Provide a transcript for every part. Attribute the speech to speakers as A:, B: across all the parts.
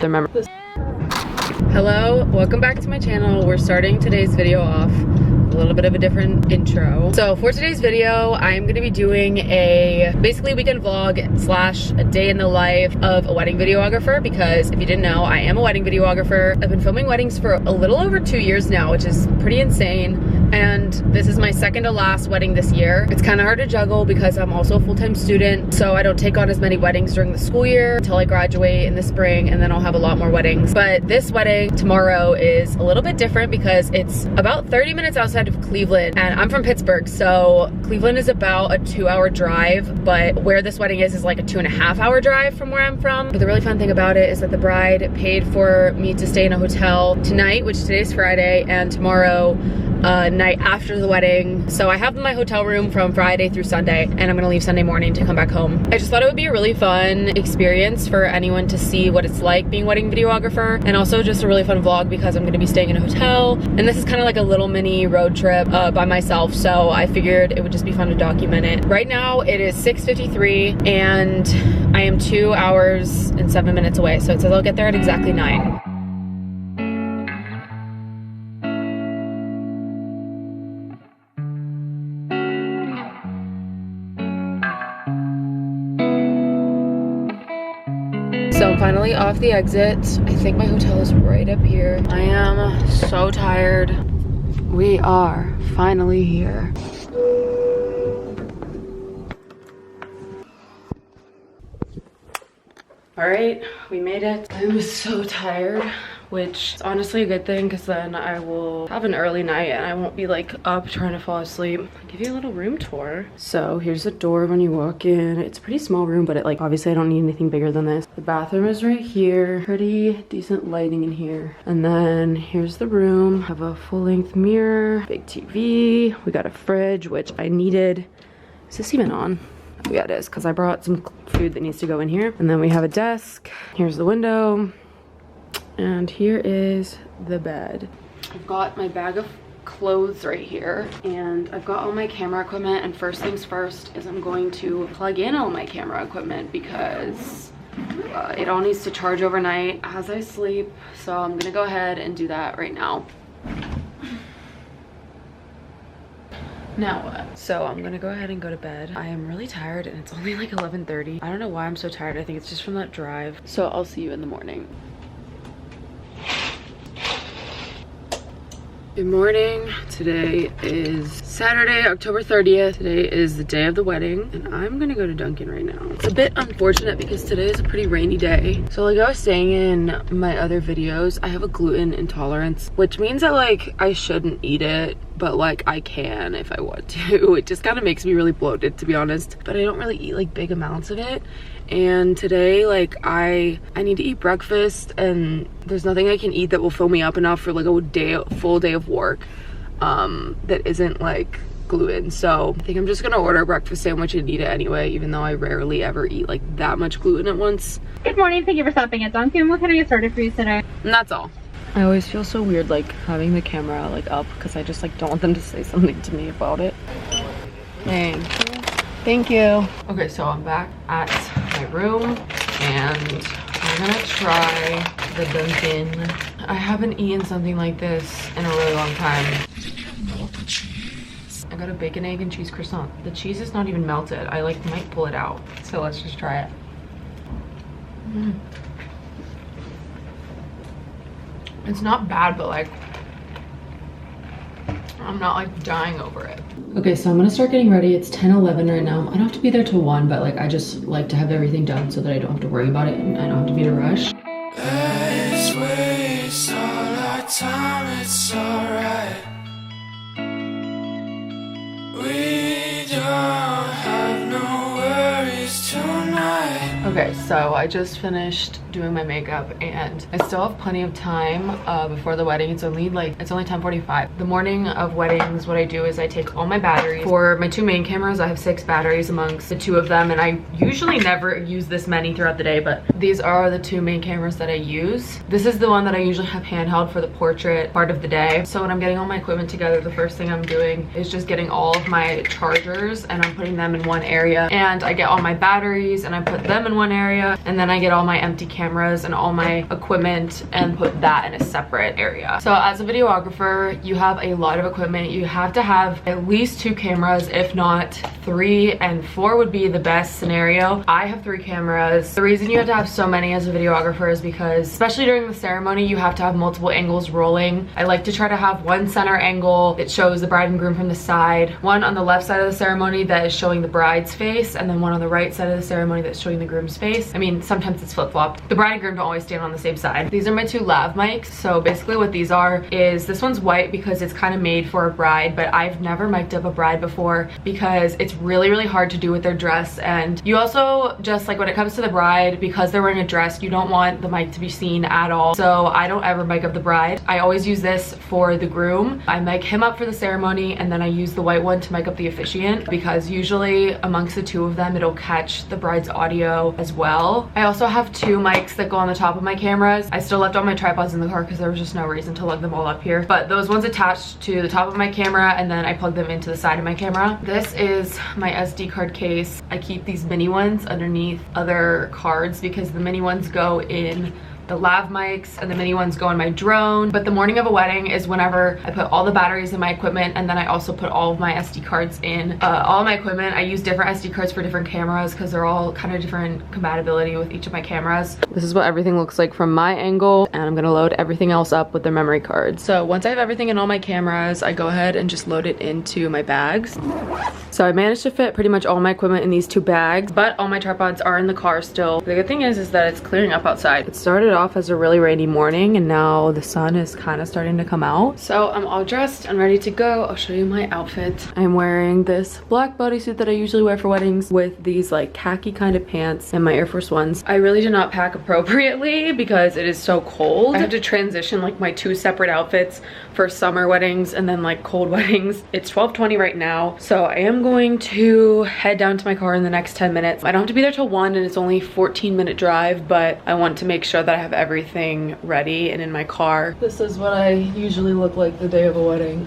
A: Remember this. Hello, welcome back to my channel. We're starting today's video off a little bit of a different intro. So for today's video, I'm gonna be doing a basically weekend vlog slash a day in the life of a wedding videographer, because if you didn't know, I am a wedding videographer. I've been filming weddings for a little over 2 years now, which is pretty insane. And this is my second to last wedding this year. It's kind of hard to juggle because I'm also a full-time student, so I don't take on as many weddings during the school year until I graduate in the spring, and then I'll have a lot more weddings. But this wedding tomorrow is a little bit different because it's about 30 minutes outside of Cleveland, and I'm from Pittsburgh, so Cleveland is about a 2-hour drive, but where this wedding is like a 2.5-hour drive from where I'm from. But the really fun thing about it is that the bride paid for me to stay in a hotel tonight, which today's Friday, and tomorrow night after the wedding. So I have my hotel room from Friday through Sunday, and I'm gonna leave Sunday morning to come back home. I just thought it would be a really fun experience for anyone to see what it's like being a wedding videographer, and also just a really fun vlog because I'm gonna be staying in a hotel, and this is kind of like a little mini road trip by myself, so I figured it would just be fun to document it. Right now it is 6:53 and I am 2 hours and 7 minutes away, so it says I'll get there at exactly 9. So I'm finally off the exit. I think my hotel is right up here. I am so tired. We are finally here. All right, we made it. I'm so tired, which is honestly a good thing because then I will have an early night and I won't be like up trying to fall asleep. I'll give you a little room tour. So here's the door when you walk in. It's a pretty small room, but it like obviously I don't need anything bigger than this. The bathroom is right here. Pretty decent lighting in here. And then here's the room. Have a full-length mirror, big TV. We got a fridge, which I needed. Is this even on? Oh yeah, it is, because I brought some food that needs to go in here. And then we have a desk. Here's the window. And here is the bed. I've got my bag of clothes right here, and I've got all my camera equipment, and first things first is I'm going to plug in all my camera equipment because it all needs to charge overnight as I sleep. So I'm gonna go ahead and do that right now. Now what? So I'm gonna go ahead and go to bed. I am really tired and it's only like 11:30. I don't know why I'm so tired. I think it's just from that drive. So I'll see you in the morning. Good morning. Today is Saturday, October 30th. Today is the day of the wedding, and I'm gonna go to Dunkin' right now. It's a bit unfortunate because today is a pretty rainy day. So like I was saying in my other videos, I have a gluten intolerance, which means that like I shouldn't eat it, but like I can if I want to. It just kind of makes me really bloated, to be honest, but I don't really eat like big amounts of it. And today like I need to eat breakfast, and there's nothing I can eat that will fill me up enough for like a full day of work that isn't like gluten. So I think I'm just gonna order a breakfast sandwich and eat it anyway, even though I rarely ever eat like that much gluten at once.
B: Good morning, thank you for stopping at Dunkin'. What can I get started for you today?
A: And that's all. I always feel so weird like having the camera like up because I just like don't want them to say something to me about it. Thank you. Okay, so I'm back at my room and I'm gonna try the Dunkin'. I haven't eaten something like this in a really long time. I got a bacon, egg, and cheese croissant. The cheese is not even melted. I like might pull it out. So let's just try it. It's not bad, but like I'm not like dying over it. Okay, so I'm gonna start getting ready. It's 10:11 right now. I don't have to be there till 1, but like I just like to have everything done so that I don't have to worry about it and I don't have to be in a rush. Let's waste all our time, it's alright. We don't have no worries tonight. Okay, so I just finished doing my makeup and I still have plenty of time before the wedding. It's only 10:45. The morning of weddings, what I do is I take all my batteries. For my 2 main cameras, I have 6 batteries amongst the 2 of them, and I usually never use this many throughout the day, but these are the 2 main cameras that I use. This is the one that I usually have handheld for the portrait part of the day. So when I'm getting all my equipment together, the first thing I'm doing is just getting all of my chargers and I'm putting them in one area, and I get all my batteries and I put them in one area, and then I get all my empty cameras and all my equipment and put that in a separate area. So as a videographer, you have a lot of equipment. You have to have at least 2 cameras, if not 3, and 4 would be the best scenario. I have 3 cameras. The reason you have to have so many as a videographer is because, especially during the ceremony, you have to have multiple angles rolling. I like to try to have one center angle that shows the bride and groom from the side, one on the left side of the ceremony that is showing the bride's face, and then one on the right side of the ceremony that's showing the groom's face. I mean, sometimes it's flip-flopped. The bride and groom don't always stand on the same side. These are my 2 lav mics. So basically what these are is, this one's white because it's kind of made for a bride, but I've never mic'd up a bride before because it's really, really hard to do with their dress. And you also, just like when it comes to the bride, because they're wearing a dress, you don't want the mic to be seen at all. So I don't ever mic up the bride. I always use this for the groom. I mic him up for the ceremony, and then I use the white one to mic up the officiant, because usually amongst the 2 of them, it'll catch the bride's audio as well. I also have 2 mics that go on the top of my cameras. I still left all my tripods in the car because there was just no reason to lug them all up here. But those ones attached to the top of my camera, and then I plug them into the side of my camera. This is my SD card case. I keep these mini ones underneath other cards because the mini ones go in the lav mics and the mini ones go in my drone. But the morning of a wedding is whenever I put all the batteries in my equipment, and then I also put all of my SD cards in all of my equipment. I use different SD cards for different cameras because they're all kind of different compatibility with each of my cameras. This is what everything looks like from my angle, and I'm gonna load everything else up with the memory card. So once I have everything in all my cameras, I go ahead and just load it into my bags. So I managed to fit pretty much all my equipment in these 2 bags, but all my tripods are in the car still. The good thing is that it's clearing up outside. It started off as a really rainy morning, and now the sun is kind of starting to come out. So I'm all dressed and ready to go. I'll show you my outfit. I'm wearing this black bodysuit that I usually wear for weddings with these like khaki kind of pants and my Air Force Ones. I really did not pack appropriately because it is so cold. I have to transition like my 2 separate outfits for summer weddings and then like cold weddings. It's 12:20 right now, so I am going to head down to my car in the next 10 minutes. I don't have to be there till 1, and it's only a 14-minute drive, but I want to make sure that I have everything ready and in my car. This is what I usually look like the day of a wedding.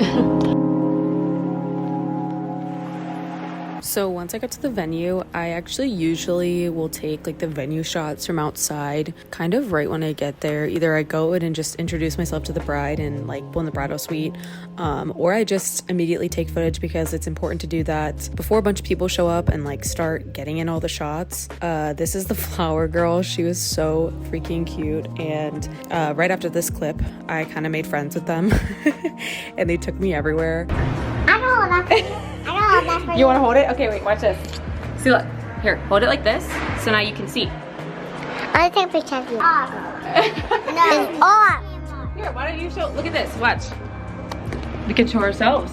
A: So once I got to the venue, I actually usually will take like the venue shots from outside kind of right when I get there. Either I go in and just introduce myself to the bride and like blow in the bridal suite, or I just immediately take footage because it's important to do that before a bunch of people show up and like start getting in all the shots. This is the flower girl. She was so freaking cute, and right after this clip, I kind of made friends with them and they took me everywhere.
B: I don't hold that for you. I don't hold that for you.
A: You want to hold it? Okay, wait, watch this. See, look. Here, hold it like this, so now you can see.
B: I take pictures of you. Off. No. It's off.
A: Here, why don't you show, look at this, watch. We can show ourselves.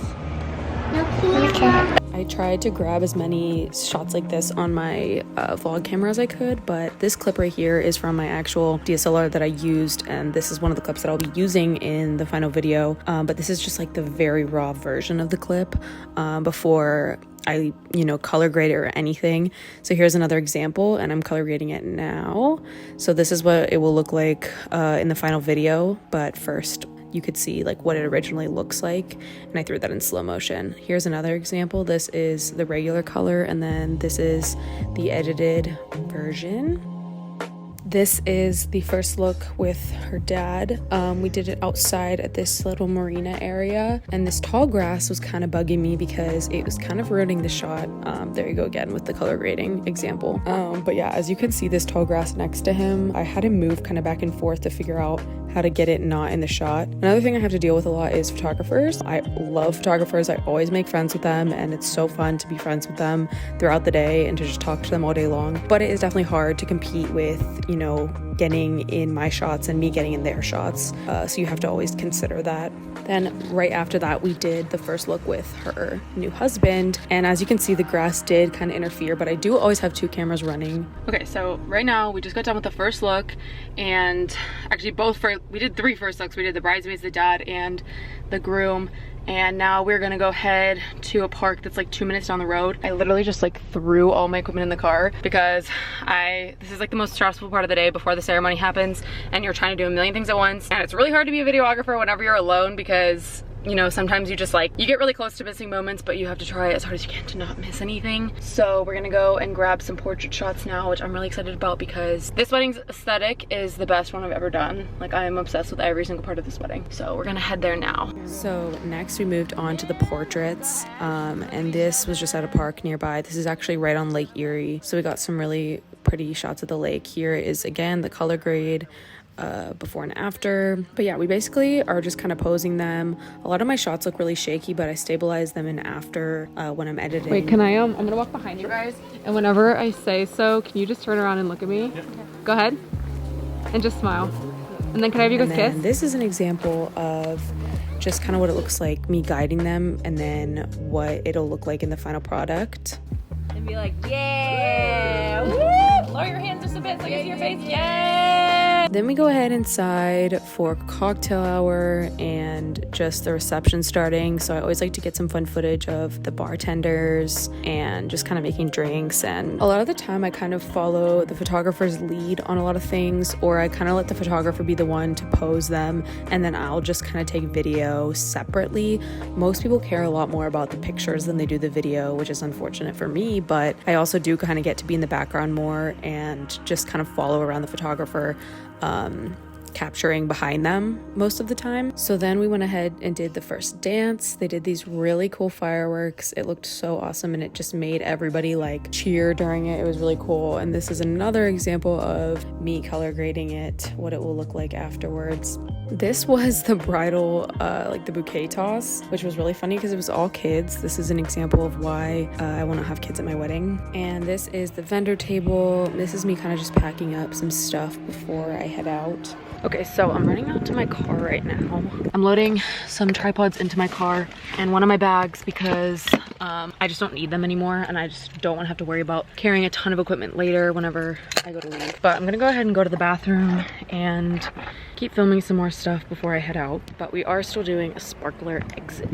B: Okay.
A: I tried to grab as many shots like this on my vlog camera as I could, but this clip right here is from my actual DSLR that I used, and this is one of the clips that I'll be using in the final video. But this is just like the very raw version of the clip before I, color grade it or anything. So here's another example, and I'm color grading it now. So this is what it will look like in the final video, but first you could see like what it originally looks like, and I threw that in slow motion. Here's another example. This is the regular color, and then this is the edited version. This is the first look with her dad. We did it outside at this little marina area, and this tall grass was kind of bugging me because it was kind of ruining the shot. There you go again with the color grading example. But yeah, as you can see, this tall grass next to him, I had to move kind of back and forth to figure out how to get it not in the shot. Another thing I have to deal with a lot is photographers. I love photographers. I always make friends with them, and it's so fun to be friends with them throughout the day and to just talk to them all day long. But it is definitely hard to compete with, getting in my shots and me getting in their shots. So you have to always consider that. Then right after that, we did the first look with her new husband. And as you can see, the grass did kind of interfere, but I do always have 2 cameras running. Okay, so right now we just got done with the first look, and actually we did 3 first looks. We did the bridesmaids, the dad, and the groom. And now we're gonna go head to a park that's like 2 minutes down the road. I literally just like threw all my equipment in the car because this is like the most stressful part of the day before the ceremony happens, and you're trying to do a million things at once. And it's really hard to be a videographer whenever you're alone because you know, sometimes you just like, you get really close to missing moments, but you have to try as hard as you can to not miss anything. So we're gonna go and grab some portrait shots now, which I'm really excited about because this wedding's aesthetic is the best one I've ever done. Like, I am obsessed with every single part of this wedding. So we're gonna head there now. So next we moved on to the portraits, and this was just at a park nearby. This is actually right on Lake Erie. So we got some really pretty shots of the lake. Here is again the color grade before and after. But yeah, we basically are just kind of posing them. A lot of my shots look really shaky, but I stabilize them in after when I'm editing. Wait, can I I'm gonna walk behind you guys, and whenever I say so, can you just turn around and look at me? Yeah. Go ahead and just smile, and then can I have you guys kiss? This is an example of just kind of what it looks like, me guiding them, and then what it'll look like in the final product. And be like, yeah, woo! Lower your hands just a bit so you can see your face, yeah! Then we go ahead inside for cocktail hour and just the reception starting. So I always like to get some fun footage of the bartenders and just kind of making drinks. And a lot of the time I kind of follow the photographer's lead on a lot of things, or I kind of let the photographer be the one to pose them, and then I'll just kind of take video separately. Most people care a lot more about the pictures than they do the video, which is unfortunate for me, but I also do kind of get to be in the background more and just kind of follow around the photographer, capturing behind them most of the time. So then we went ahead and did the first dance. They did these really cool fireworks. It looked so awesome, and it just made everybody like cheer during it. It was really cool. And this is another example of me color grading it, what it will look like afterwards. This was the bridal, like the bouquet toss, which was really funny because it was all kids. This is an example of why I want to have kids at my wedding. And this is the vendor table. This is me kind of just packing up some stuff before I head out. Okay, so I'm running out to my car right now. I'm loading some tripods into my car and one of my bags because I just don't need them anymore, and I just don't want to have to worry about carrying a ton of equipment later whenever I go to leave. But I'm gonna go ahead and go to the bathroom and keep filming some more stuff before I head out. But we are still doing a sparkler exit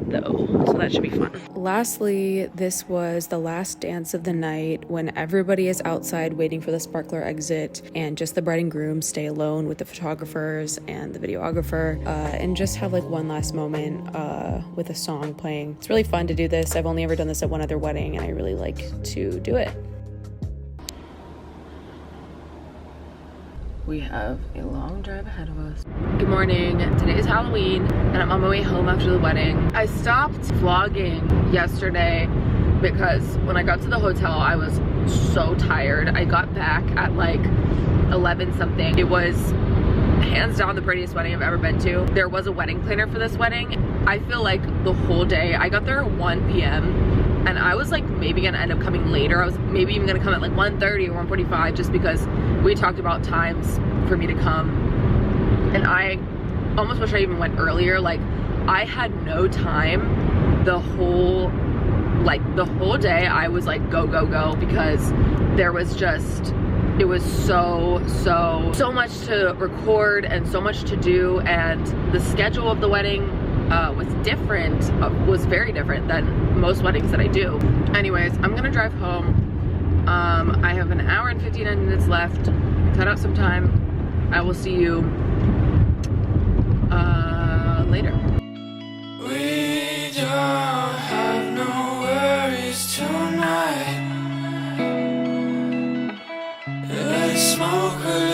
A: though, so that should be fun. Lastly, this was the last dance of the night when everybody is outside waiting for the sparkler exit, and just the bride and groom stay alone with the photographers and the videographer, and just have like one last moment with a song playing. It's really fun to do this. I've only ever done this at one other wedding, and I really like to do it. We have a long drive ahead of us. Good morning. Today is Halloween and I'm on my way home after the wedding. I stopped vlogging yesterday because when I got to the hotel, I was so tired. I got back at like 11 something. It was hands down the prettiest wedding I've ever been to. There was a wedding planner for this wedding. I feel like the whole day, I got there at 1 p.m. and I was like maybe gonna end up coming later. I was maybe even gonna come at like 1:30 or 1:45 just because we talked about times for me to come. And I almost wish I even went earlier. Like, I had no time the whole day. I was like go go go because there was just, it was so much to record and so much to do, and the schedule of the wedding was very different than most weddings that I do. Anyways, I'm gonna drive home. I have an hour and 59 minutes left. Cut out some time. I will see you later. We don't have no worries tonight. Let's smoke a